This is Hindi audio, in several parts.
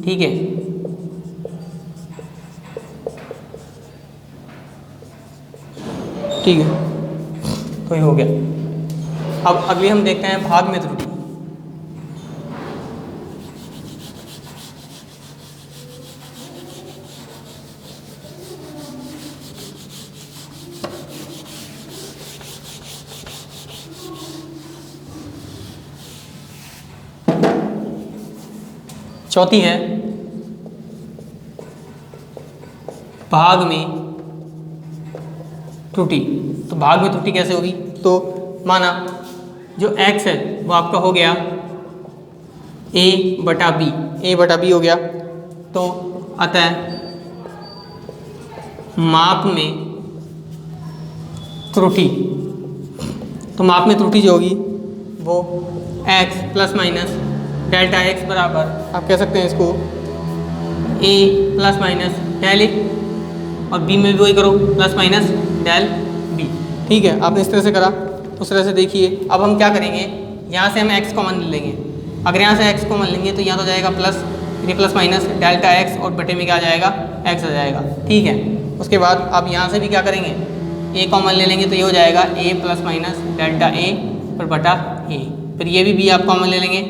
ठीक है। ठीक है, तो ये हो गया। अब अगली हम देखते हैं भाग में त्रुटि। चौथी है भाग में त्रुटि। तो भाग में त्रुटि कैसे होगी? तो माना जो x है वो आपका हो गया a बटा बी हो गया। तो अतः माप में त्रुटि, तो माप में त्रुटि जो होगी वो x plus minus delta x बराबर, आप कह सकते हैं इसको a plus minus del a, और b में भी वही करो प्लस माइनस डेल b। ठीक है, आपने इस तरह से करा। उस तरह से देखिए अब हम क्या करेंगे, यहाँ से हम x कॉमन ले लेंगे। अगर यहाँ से x कॉमन लेंगे तो यहाँ तो जाएगा प्लस, ये प्लस माइनस डेल्टा x और बटे में क्या आ जाएगा, x आ जाएगा। ठीक है, उसके बाद आप यहाँ से भी क्या करेंगे, a कॉमन ले लेंगे तो ये हो जाएगा a plus minus delta a और बटा a। फिर ये भी b आप कॉमन ले लेंगे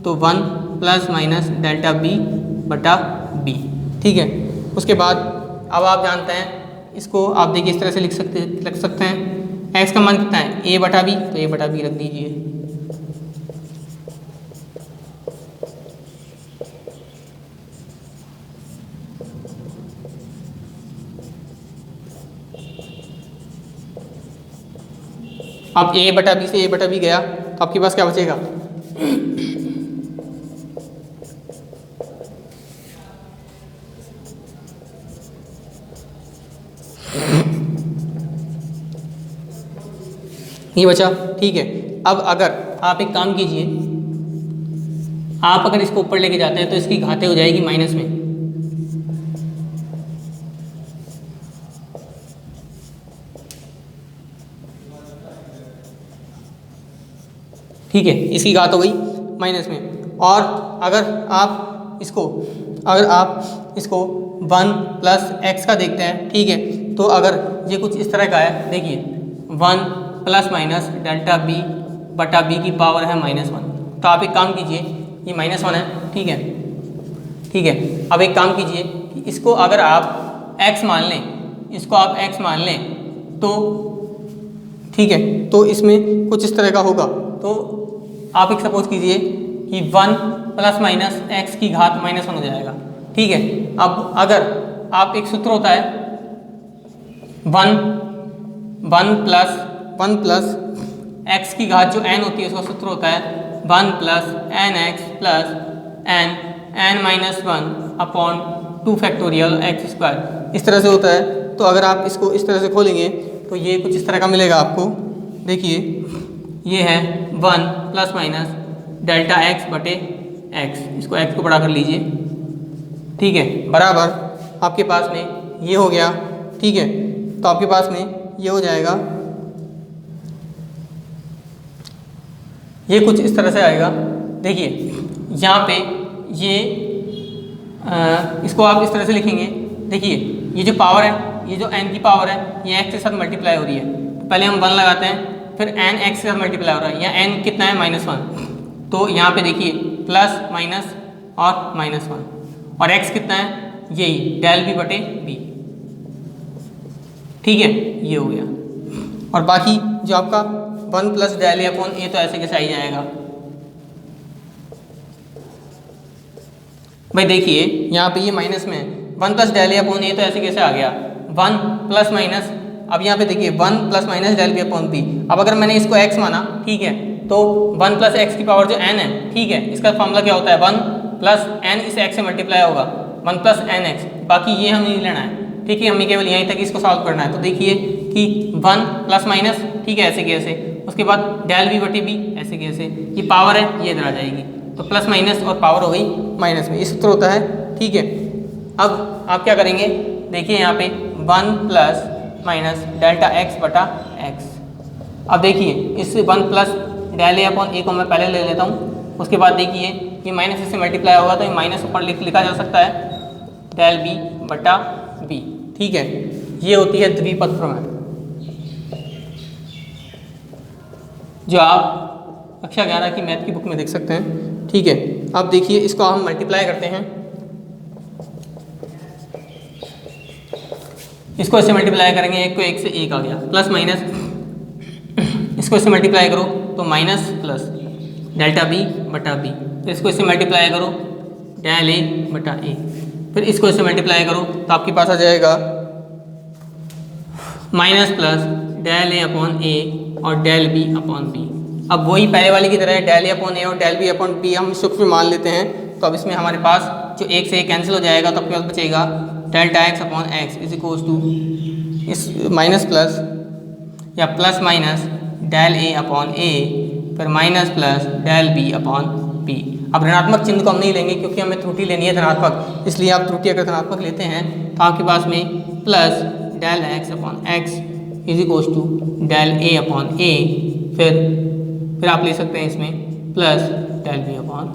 तो 1 प्लस माइनस डेल्टा b बटा b। ठीक है, उसके बाद अब आप जानते हैं इसको, आप देखिए इस तरह से लिख सकते हैं x का मान कितना है a बटा b, तो a बटा b रख दीजिए। अब a बटा b से a बटा b गया तो आपके पास क्या बचेगा, ये बचा। ठीक है, अब अगर आप एक काम कीजिए, आप अगर इसको ऊपर लेके जाते हैं तो इसकी घातें हो जाएगी माइनस में। ठीक है, इसकी घात हो गई माइनस में। और अगर आप इसको 1 प्लस एक्स का देखते हैं, ठीक है, तो अगर ये कुछ इस तरह का है, देखिए 1 प्लस माइनस डेल्टा बी बटा बी की पावर है -1। तो आप एक काम कीजिए, ये -1 है, ठीक है, ठीक है। अब एक काम कीजिए कि इसको अगर आप x मान लें, इसको आप x मान लें तो ठीक है, तो इसमें कुछ इस तरह का होगा। तो आप एक सपोज कीजिए कि 1 प्लस माइनस एक्स की घात -1 हो जाएगा। ठीक है, अब अगर आप एक सूत्र होता है 1 प्लस एक्स की घात जो n होती है उसका सूत्र होता है 1 plus N X plus n-1 upon 2 factorial X square, इस तरह से होता है। तो अगर आप इसको इस तरह से खोलेंगे तो ये कुछ इस तरह का मिलेगा आपको। देखिए ये है 1 प्लस माइनस डेल्टा एक्स बटे एक्स, इसको एक्स को बड़ा कर लीजिए। ठीक है, बराबर आपके पास में ये हो गया। ठीक है, तो आपके पास में ये हो जाएगा, ये कुछ इस तरह से आएगा। देखिए यहाँ पे ये इसको आप इस तरह से लिखेंगे। देखिए ये जो पावर है, ये जो n की पावर है, ये x के साथ मल्टीप्लाई हो रही है। तो पहले हम 1 लगाते हैं, फिर n x के साथ मल्टीप्लाई हो रहा है, यहाँ n कितना है -1। तो यहाँ पे देखिए प्लस माइनस और -1, और x कितना है, यही डेल b बटे b। ठीक है, ये हो गया। और बाकी जो आपका 1 प्लस डेल ए अपॉन ए, तो ऐसे कैसे आ जाएगा भाई। देखिए यहाँ पे ये माइनस में है, 1 प्लस डेल ए अपॉन ए, तो ऐसे कैसे आ गया 1 प्लस माइनस। अब यहाँ पे देखिए 1 plus minus del B upon B. अब अगर मैंने इसको x माना, ठीक है, तो 1 प्लस एक्स की पावर जो n है, ठीक है, इसका फॉर्मूला क्या होता है 1 प्लस n, इस x से मल्टीप्लाई होगा 1 प्लस एन एक्स। बाकी ये हमें नहीं लेना है, ठीक है, हमें केवल यहीं तक इसको सॉल्व करना है। तो देखिए कि 1 प्लस माइनस, ठीक है, ऐसे कैसे, उसके बाद डेल बी बटे बी, ऐसे कैसे, ये पावर है, ये इधर आ जाएगी, तो प्लस माइनस और पावर हो गई माइनस में, इस सूत्र होता है। ठीक है, अब आप क्या करेंगे, देखिए यहाँ पे 1 प्लस माइनस डेल्टा एक्स बटा एक्स। अब देखिए इस 1 प्लस डेल ए अपॉन ए को मैं पहले ले लेता हूँ, उसके बाद देखिए ये माइनस से मल्टीप्लाई होगा तो ये माइनस ऊपर लिखा जा सकता है डेल बी बटा बी। ठीक है, ये होती है द्विपद प्रमेय जो आप कक्षा 11 की मैथ की बुक में देख सकते हैं। ठीक है, अब देखिए इसको हम मल्टीप्लाई करते हैं, इसको इससे मल्टीप्लाई करेंगे, एक को एक से एक आ गया प्लस माइनस, इसको इससे मल्टीप्लाई करो तो माइनस प्लस डेल्टा बी बटा बी, फिर इसको इससे मल्टीप्लाई करो डेल ए बटा ए, फिर इसको इससे मल्टीप्लाई करो तो आपके पास आ जाएगा minus plus del A upon ए और डेल बी अपॉन बी। अब वही पहले वाली की तरह डेल ए अपॉन ए और डेल बी अपॉन बी हम सूक्ष्म मान लेते हैं, तो अब इसमें हमारे पास जो एक से एक कैंसिल हो जाएगा तो आपके पास बचेगा delta X upon X is equals to इस माइनस प्लस या plus minus del A upon A फिर minus plus del B upon B. अब ऋणात्मक चिन्ह को हम नहीं लेंगे क्योंकि हमें त्रुटि लेनी है धनात्मक, इसलिए आप त्रुटि अगर धनात्मक लेते हैं तो आपके पास में plus del X upon X is equals to del A upon A, फिर आप ले सकते हैं इसमें plus del B upon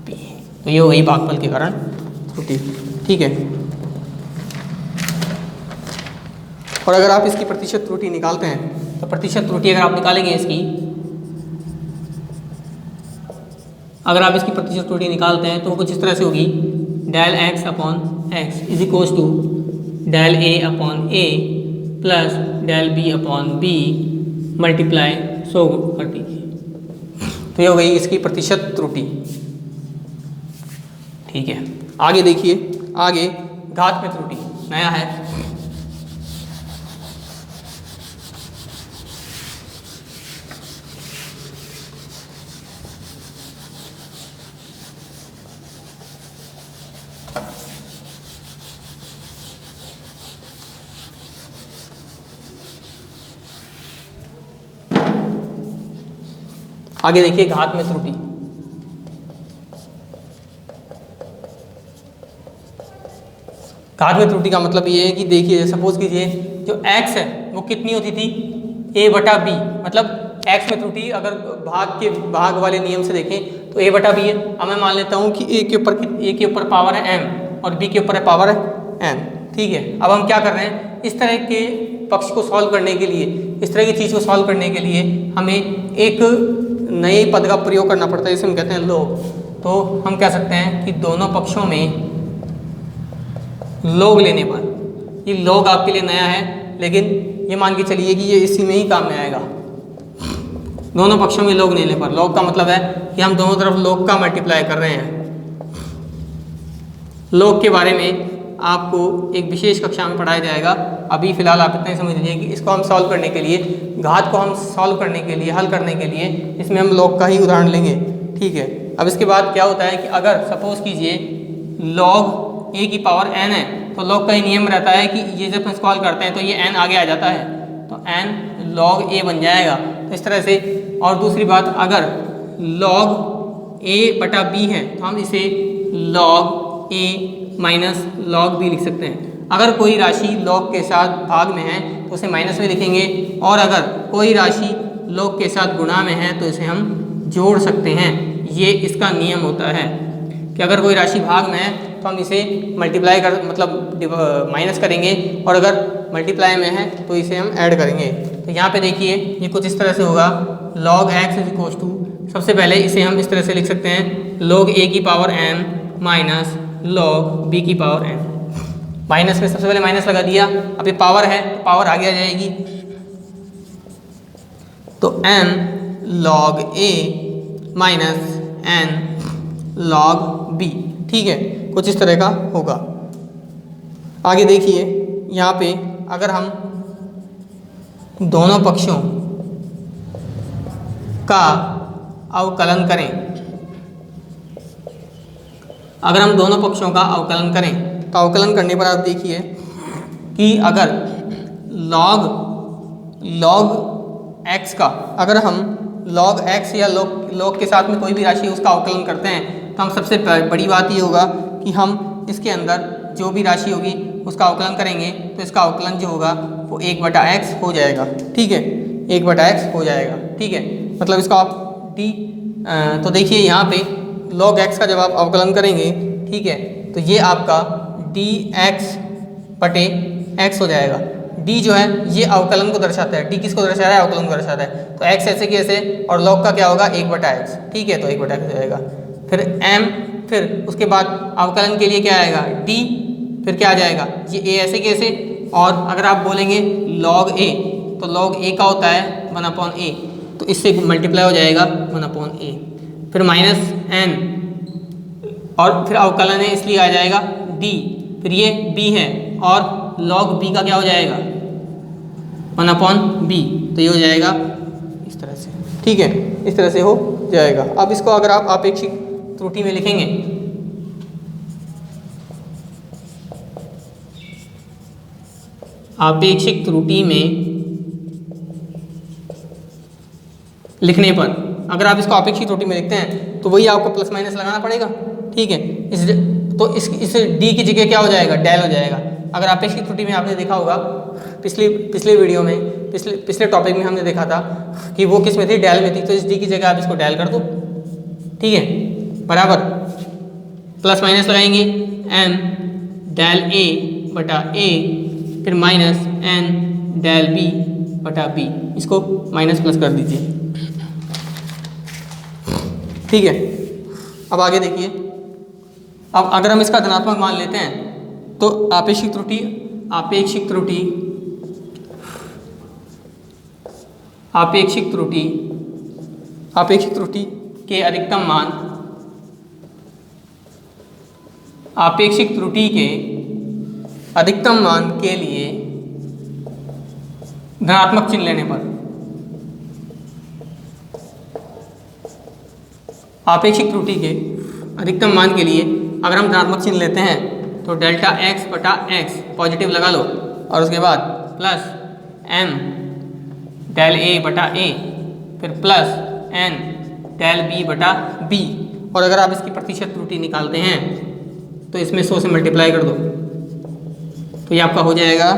B. तो ये हो गई भागफल के कारण त्रुटि। ठीक है, और अगर आप इसकी प्रतिशत त्रुटि निकालते हैं तो प्रतिशत त्रुटि अगर आप निकालेंगे इसकी, अगर आप इसकी प्रतिशत त्रुटि निकालते हैं तो वो कुछ इस तरह से होगी del X upon X is equals to del A upon A plus del B upon B multiply 100 कर दीजिए, तो ये हो गई इसकी प्रतिशत त्रुटि। ठीक है, आगे देखिए, आगे घात में त्रुटि नया है। आगे देखिए घात में त्रुटि। घात में त्रुटि का मतलब ये है कि देखिए सपोज कीजिए जो x है वो कितनी होती थी a बटा b, मतलब x में त्रुटि अगर भाग वाले नियम से देखें तो a बटा b है। अब मैं मान लेता हूँ कि a के ऊपर पावर है m और b के ऊपर है पावर है n। ठीक है, अब हम क्या कर रहे हैं, इस तरह के पक्ष को सॉल्व करने के लिए, इस तरह की चीज़ को सॉल्व करने के लिए हमें एक नए पद का प्रयोग करना पड़ता है, इसे हम कहते हैं लोग। तो हम कह सकते हैं कि दोनों पक्षों में लोग लेने पर, ये लोग आपके लिए नया है लेकिन ये मान के चलिए कि ये इसी में ही काम में आएगा। दोनों पक्षों में लोग लेने पर, लोग का मतलब है कि हम दोनों तरफ लोग का मल्टीप्लाई कर रहे हैं। लोग के बारे में आपको एक विशेष कक्षा में पढ़ाया जाएगा, अभी फिलहाल आप इतना ही समझ लीजिए कि इसको हम सॉल्व करने के लिए, घात को हम सॉल्व करने के लिए, हल करने के लिए इसमें हम लॉग का ही उदाहरण लेंगे। ठीक है, अब इसके बाद क्या होता है कि अगर सपोज कीजिए लॉग ए की पावर n है तो लॉग का ही नियम रहता है कि ये जब हम सॉल्व करते हैं तो ये n आगे आ जाता है तो n log a बन जाएगा, तो इस तरह से। और दूसरी बात, अगर log a बटा b है तो हम इसे log a minus log b लिख सकते हैं। अगर कोई राशि log के साथ भाग में है तो उसे माइनस में लिखेंगे, और अगर कोई राशि log के साथ गुणा में है तो इसे हम जोड़ सकते हैं। ये इसका नियम होता है कि अगर कोई राशि भाग में है तो हम इसे मल्टीप्लाई कर मतलब माइनस करेंगे, और अगर मल्टीप्लाई में है तो इसे हम ऐड करेंगे। तो यहाँ पे देखिए ये कुछ इस तरह से होगा log x is equals to, सबसे पहले इसे हम इस तरह से लिख सकते हैं log a की power n minus log b की पावर n। माइनस में सबसे पहले माइनस लगा दिया, अब ये पावर है तो पावर आगे आ जाएगी, तो n log a minus n log b। ठीक है, कुछ इस तरह का होगा। आगे देखिए यहाँ पे अगर हम दोनों पक्षों का अवकलन करें, अगर हम दोनों पक्षों का अवकलन करें तो अवकलन करने पर आप देखिए कि अगर log x का, अगर हम log x या log के साथ में कोई भी राशि उसका अवकलन करते हैं तो हम सबसे बड़ी बात ये होगा कि हम इसके अंदर जो भी राशि होगी उसका अवकलन करेंगे तो इसका अवकलन जो होगा वो 1/x हो जाएगा। ठीक है, 1/x हो जाएगा। ठीक है, मतलब इसको आप d तो देखिए यहाँ पे log x का जब आप अवकलन करेंगे, ठीक है, तो ये आपका dx बटे x हो जाएगा। d जो है ये अवकलन को दर्शाता है, d किसको दर्शा रहा है, अवकलन को दर्शाता है, तो x ऐसे की ऐसे, और log का क्या होगा 1/x, ठीक है, तो 1/x हो जाएगा। फिर m, फिर उसके बाद अवकलन के लिए क्या आएगा d, फिर क्या आ जाएगा ये a ऐसे की ऐसे, और अगर आप बोलेंगे log a, तो log a का होता है 1/a, तो इससे मल्टीप्लाई हो जाएगा 1/a, फिर माइनस n, और फिर अवकलन है इसलिए आ जाएगा d, फिर ये b है और log b का क्या हो जाएगा 1/b, तो ये हो जाएगा इस तरह से, ठीक है, इस तरह से हो जाएगा। अब इसको अगर आप आपेक्षिक त्रुटि में लिखेंगे, आपेक्षिक त्रुटि में लिखने पर अगर आप इसको आपेक्षिक त्रुटि में लिखते हैं तो वही आपको प्लस माइनस लगाना पड़ेगा, ठीक है, इस डी की जगह क्या हो जाएगा, डेल हो जाएगा। अगर आपेक्षिक त्रुटि में आपने देखा होगा पिछले वीडियो में, पिछले टॉपिक में हमने देखा था कि वो किस में थी, डेल में थी, तो इस डी की जगह आप इसको डेल कर दो, ठीक है, बराबर प्लस माइनस लगाएंगे एन डेल ए बटा ए, फिर माइनस एन डेल बी बटा बी, इसको माइनस प्लस कर दीजिए, ठीक है। अब आगे देखिए, अब अगर हम इसका धनात्मक मान लेते हैं तो आपेक्षिक त्रुटि के अधिकतम मान, आपेक्षिक त्रुटि के अधिकतम मान के लिए धनात्मक चिन्ह लेने पर, आपेक्षिक त्रुटि के अधिकतम मान के लिए अगर हम धनात्मक चिन्ह लेते हैं तो डेल्टा x बटा x पॉजिटिव लगा लो, और उसके बाद प्लस m डेल a बटा a, फिर प्लस n डेल b बटा b, और अगर आप इसकी प्रतिशत त्रुटि निकालते हैं तो इसमें 100 से मल्टीप्लाई कर दो, तो ये आपका हो जाएगा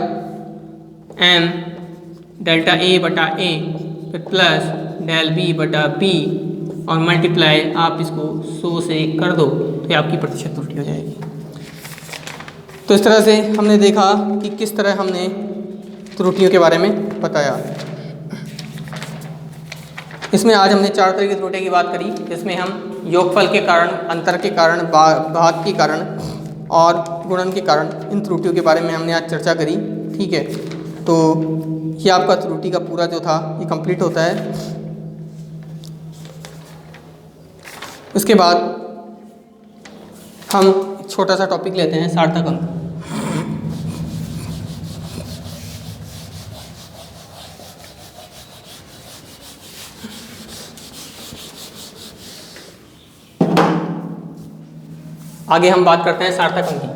m डेल्टा a बटा a, फिर प्लस डेल b बटा b, और मल्टीप्लाई आप इसको 100 से कर दो, तो ये आपकी प्रतिशत त्रुटि हो जाएगी। तो इस तरह से हमने देखा कि किस तरह हमने त्रुटियों के बारे में बताया। इसमें आज हमने 4 तरह की त्रुटि की बात करी, जिसमें हम योगफल के कारण, अंतर के कारण, भाग के कारण और गुणन के कारण, इन त्रुटियों के बारे में हमने आज चर्चा करी, ठीक है। तो ये आपका त्रुटि का पूरा जो था ये कंप्लीट होता है। उसके बाद हम एक छोटा सा टॉपिक लेते हैं, सार्थक अंक। आगे हम बात करते हैं सार्थक अंक की।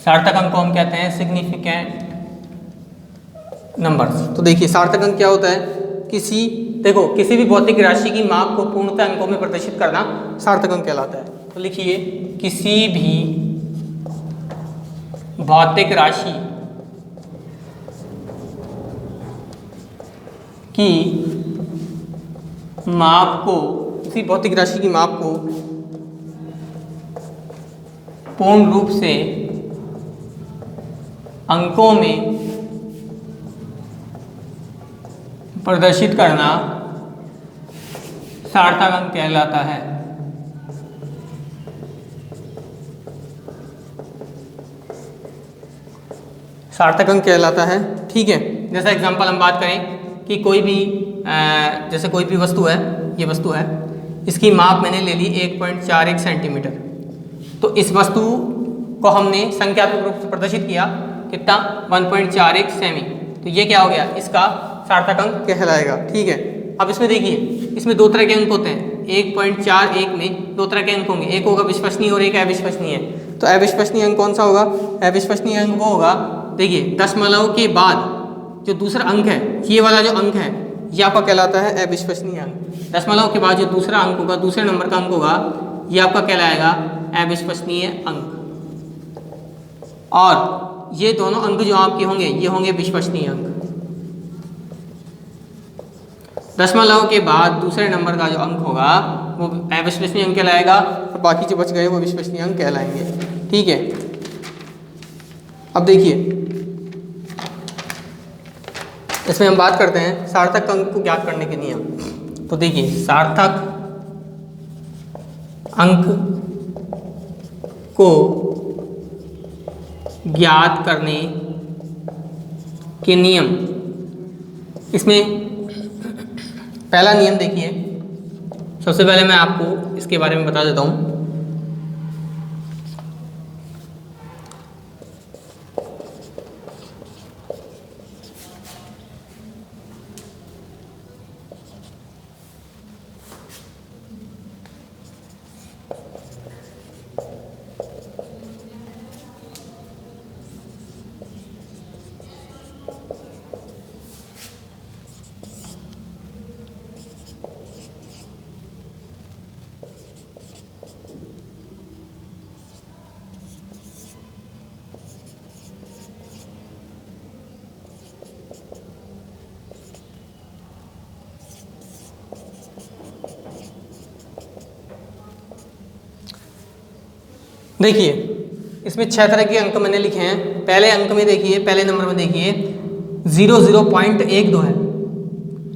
सार्थक अंक को हम कहते हैं सिग्निफिकेंट नंबर्स। तो देखिए सार्थक अंक क्या होता है, किसी भी भौतिक राशि की माप को पूर्णतः अंकों में प्रदर्शित करना सार्थक अंक कहलाता है। तो लिखिए, किसी भी भौतिक राशि की माप को, किसी भौतिक राशि की माप को पूर्ण रूप से अंकों में प्रदर्शित करना सार्थक अंक कहलाता है। सार्थक अंक कहलाता है, ठीक है। जैसा एग्जांपल हम बात करें कि कोई भी जैसे कोई भी वस्तु है, ये वस्तु है, इसकी माप मैंने ले ली 1.41 सेंटीमीटर। तो इस वस्तु को हमने संख्यात्मक रूप से प्रदर्शित किया, कितना 1.41 सेमी, तो ये क्या हो गया, इसका सार्थक अंक कहलाएगा, ठीक है। अब इसमें देखिए, इसमें 2 तरह के अंक होते हैं। 1.41 में 2 तरह के अंक होंगे, एक होगा विश्वसनीय और एक अविश्वसनीय। तो अविश्वसनीय अंक कौन सा होगा, अविश्वसनीय अंक वो होगा, देखिए दशमलव के बाद जो दूसरा अंक है, ये वाला जो अंक है ये आपका कहलाता है अविश्वसनीय अंक। दशमलव के बाद जो दूसरा अंक होगा, दूसरे नंबर का अंक होगा, ये आपका कहलाएगा अविश्वसनीय अंक। और ये दोनों अंक जो आपके होंगे ये होंगे विश्वसनीय अंक। दशमलव के बाद दूसरे नंबर का जो अंक होगा वो अविश्वसनीय अंक कहलाएगा और बाकी जो बच गए वो विश्वसनीय अंक कहलाएंगे। ठीक है, अब देखिए इसमें हम बात करते हैं सार्थक अंक को ज्ञात करने के नियम। तो देखिए सार्थक अंक को ज्ञात करने के नियम, इसमें पहला नियम देखिए, सबसे पहले मैं आपको इसके बारे में बता देता हूँ। देखिए इसमें 6 तरह के अंक मैंने लिखे हैं। पहले अंक में देखिए, पहले नंबर में देखिए 00.12 है।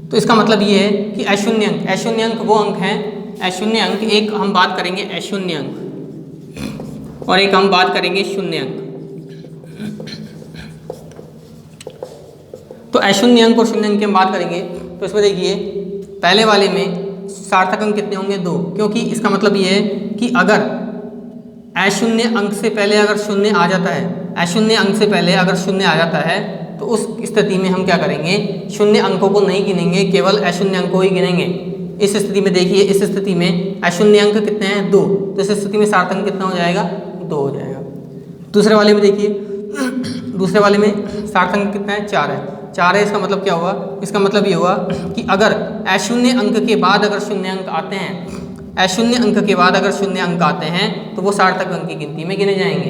तो इसका मतलब ये है कि अशून्य अंक, अशून्य अंक वो अंक हैं, अशून्य अंक एक हम बात करेंगे अशून्य अंक और एक हम बात करेंगे शून्य अंक। तो अशून्य अंक और शून्य अंक की हम बात करेंगे तो इसमें देखिए पहले वाले में सार्थक अंक कितने होंगे 2, क्योंकि इसका मतलब ये है कि अगर अशून्य अंक से पहले अगर शून्य आ जाता है, अशून्य अंक से पहले अगर शून्य आ जाता है तो उस स्थिति में हम क्या करेंगे, शून्य अंकों को नहीं गिनेंगे, केवल अशून्य अंक को ही गिनेंगे। इस स्थिति में देखिए, इस स्थिति में अशून्य अंक कितने हैं 2, तो इस स्थिति में सार्थक अंक कितना हो जाएगा 2 हो जाएगा। दूसरे वाले में देखिए, दूसरे वाले में सार्थक अंक कितना है 4 है, 4 है। इसका मतलब क्या हुआ, इसका मतलब ये हुआ कि अगर अशून्य अंक के बाद अगर शून्य अंक आते हैं, अशून्य अंक के बाद अगर शून्य अंक आते हैं तो वो सार्थक अंक की गिनती में गिने जाएंगे।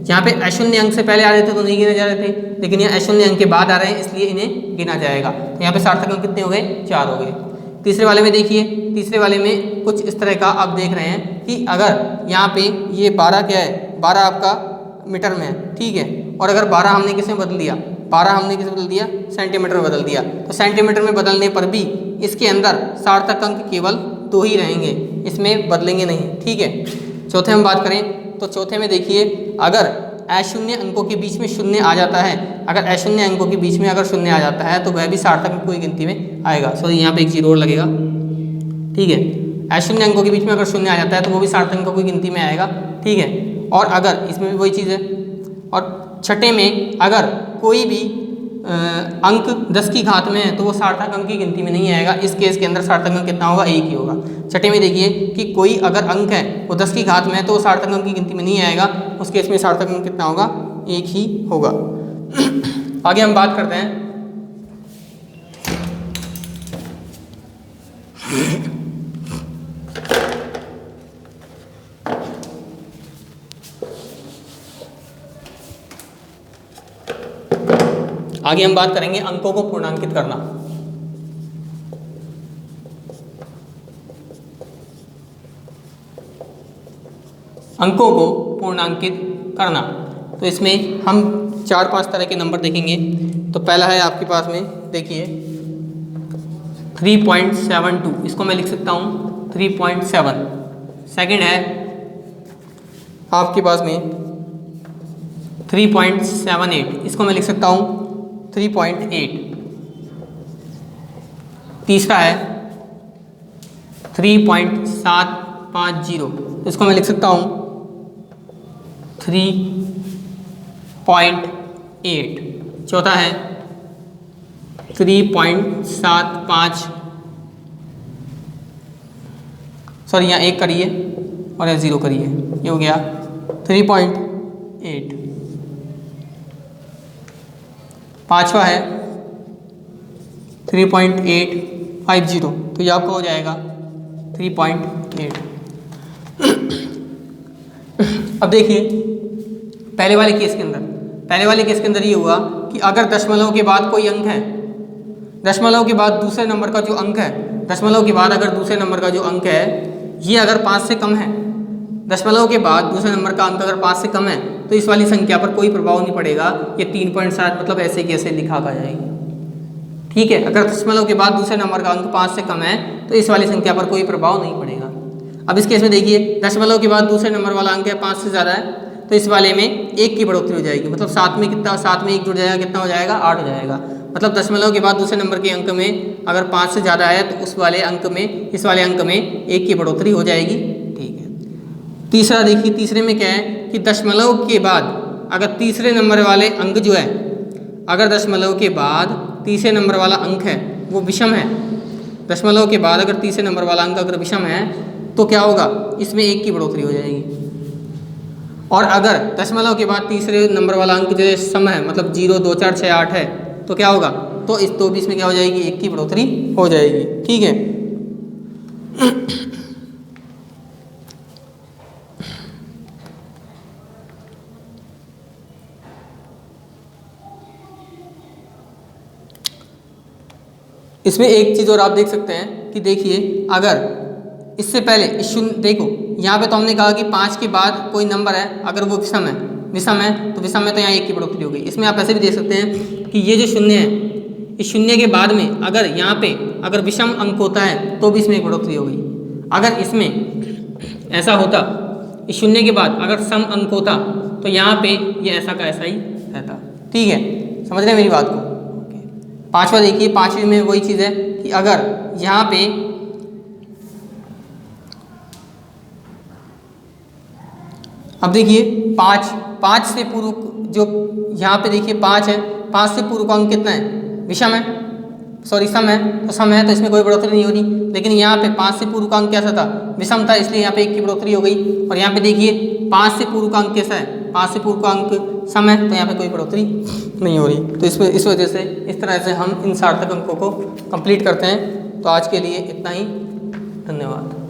यहाँ पे अशून्य अंक से पहले आ रहे थे तो नहीं गिने जा रहे थे, लेकिन ये अशून्य अंक के बाद आ रहे हैं इसलिए इन्हें गिना जाएगा। तो यहाँ पे सार्थक अंक कितने हो गए 4 हो गए। तीसरे वाले में देखिए, तीसरे वाले में कुछ इस तरह का आप देख रहे हैं कि अगर यहाँ पे ये 12 क्या है, 12 आपका मीटर में है, ठीक है, और अगर 12 हमने किस में बदल दिया, 12 हमने किस में बदल दिया, सेंटीमीटर में बदल दिया, तो सेंटीमीटर में बदलने पर भी इसके अंदर सार्थक अंक केवल 2 ही रहेंगे, इसमें बदलेंगे नहीं। ठीक है, चौथे हम बात करें तो चौथे में देखिए अगर अशून्य अंकों के बीच में शून्य आ जाता है, अगर अशून्य अंकों के बीच में अगर शून्य आ जाता है तो वह भी सार्थक अंक की गिनती में आएगा। सॉरी यहाँ पे एक 0 और लगेगा। ठीक है, अशून्य अंकों के बीच में अगर शून्य आ जाता है तो वो भी सार्थक अंकों की गिनती में आएगा। ठीक है, और अगर इसमें भी वही चीज़ है। और छठे में अगर कोई भी अंक 10 की घात में है तो वो सार्थक अंक की गिनती में नहीं आएगा। इस केस के अंदर सार्थक अंक कितना होगा, 1 ही होगा। छठे में देखिए कि कोई अगर अंक है वो 10 की घात में है तो वो सार्थक अंक की गिनती में नहीं आएगा, उस केस में सार्थक अंक कितना होगा, 1 ही होगा। आगे हम बात करते हैं आगे हम बात करेंगे अंकों को पूर्णांकित करना। अंकों को पूर्णांकित करना, तो इसमें हम 4-5 तरह के नंबर देखेंगे। तो पहला है आपके पास में देखिए 3.72, इसको मैं लिख सकता हूँ 3.7। सेकंड है आपके पास में 3.78, इसको मैं लिख सकता हूँ 3.8। तीसरा है 3.750, इसको मैं लिख सकता हूँ 3.8। चौथा है 3.75, सॉरी यहाँ 1 करिए और यहाँ 0 करिए, ये हो गया 3.8। पाँचवा है 3.850, तो ये आपका हो जाएगा 3.8। अब देखिए पहले वाले केस के अंदर, पहले वाले केस के अंदर ये हुआ कि अगर दशमलव के बाद कोई अंक है, दशमलव के बाद दूसरे नंबर का जो अंक है, दशमलव के बाद अगर दूसरे नंबर का जो अंक है ये अगर 5 से कम है, दशमलव के बाद दूसरे नंबर का अंक अगर 5 से कम है तो इस वाली संख्या पर कोई प्रभाव नहीं पड़ेगा, ये 3.7 मतलब ऐसे की ऐसे लिखा आ जाएगी। ठीक है, अगर दशमलव के बाद दूसरे नंबर का अंक 5 से कम है तो इस वाली संख्या पर कोई प्रभाव नहीं पड़ेगा। अब इस केस में देखिए, दशमलव के बाद दूसरे नंबर वाला अंक है 5 से ज़्यादा है तो इस वाले में 1 की बढ़ोतरी हो जाएगी, मतलब 7 में कितना, 7 में 1 जुड़ जाएगा, कितना हो जाएगा, 8 हो जाएगा। मतलब दशमलव के बाद दूसरे नंबर के अंक में अगर 5 से ज़्यादा है तो उस वाले अंक में, इस वाले अंक में 1 की बढ़ोतरी हो जाएगी। ठीक है, तीसरा देखिए, तीसरे में क्या है कि दशमलव के बाद अगर तीसरे नंबर वाले अंक जो है, अगर दशमलव के बाद तीसरे नंबर वाला अंक है वो विषम है, दशमलव के बाद अगर तीसरे नंबर वाला अंक अगर विषम है तो क्या होगा, इसमें 1 की बढ़ोतरी हो जाएगी। और अगर दशमलव के बाद तीसरे नंबर वाला अंक जो सम है, मतलब 0, 2, 4, 6, 8 है तो क्या होगा, तो इस तो भी इसमें क्या हो जाएगी, 1 की बढ़ोतरी हो जाएगी। ठीक है, इसमें एक चीज़ और आप देख सकते हैं कि देखिए, अगर इससे पहले इस शून्य, देखो यहाँ पे तो हमने कहा कि 5 के बाद कोई नंबर है अगर वो विषम है, विषम है तो विषम में तो यहाँ 1 की बढ़ोतरी हो गई। इसमें आप ऐसे भी देख सकते हैं कि ये जो शून्य है, इस शून्य के बाद में अगर यहाँ पे अगर विषम अंक होता है तो भी इसमें एक बढ़ोतरी हो गई। अगर इसमें ऐसा होता, इस शून्य के बाद अगर सम अंक होता तो यहाँ पे ये ऐसा का ऐसा ही रहता। ठीक है, समझ रहे हैं मेरी बात को। पांचवा देखिए, पांचवी में वही चीज़ है कि अगर यहाँ पे अब देखिए 5 से पूर्व जो यहाँ पे देखिए 5 है, 5 से पूर्व का अंक कितना है, विषम है, सॉरी सम है, तो सम है तो इसमें कोई बढ़ोतरी नहीं हो रही। लेकिन यहाँ पे 5 से पूर्व का अंक कैसा था, विषम था, इसलिए यहाँ पे 1 की बढ़ोतरी हो गई। और यहाँ पे देखिए 5 से पूर्व का अंक कैसा है, 5 से पूर्व का अंक सम है तो यहाँ पे कोई बढ़ोतरी नहीं हो रही। तो इस वजह से इस तरह से हम इन सार्थक अंकों को कंप्लीट करते हैं। तो आज के लिए इतना ही, धन्यवाद।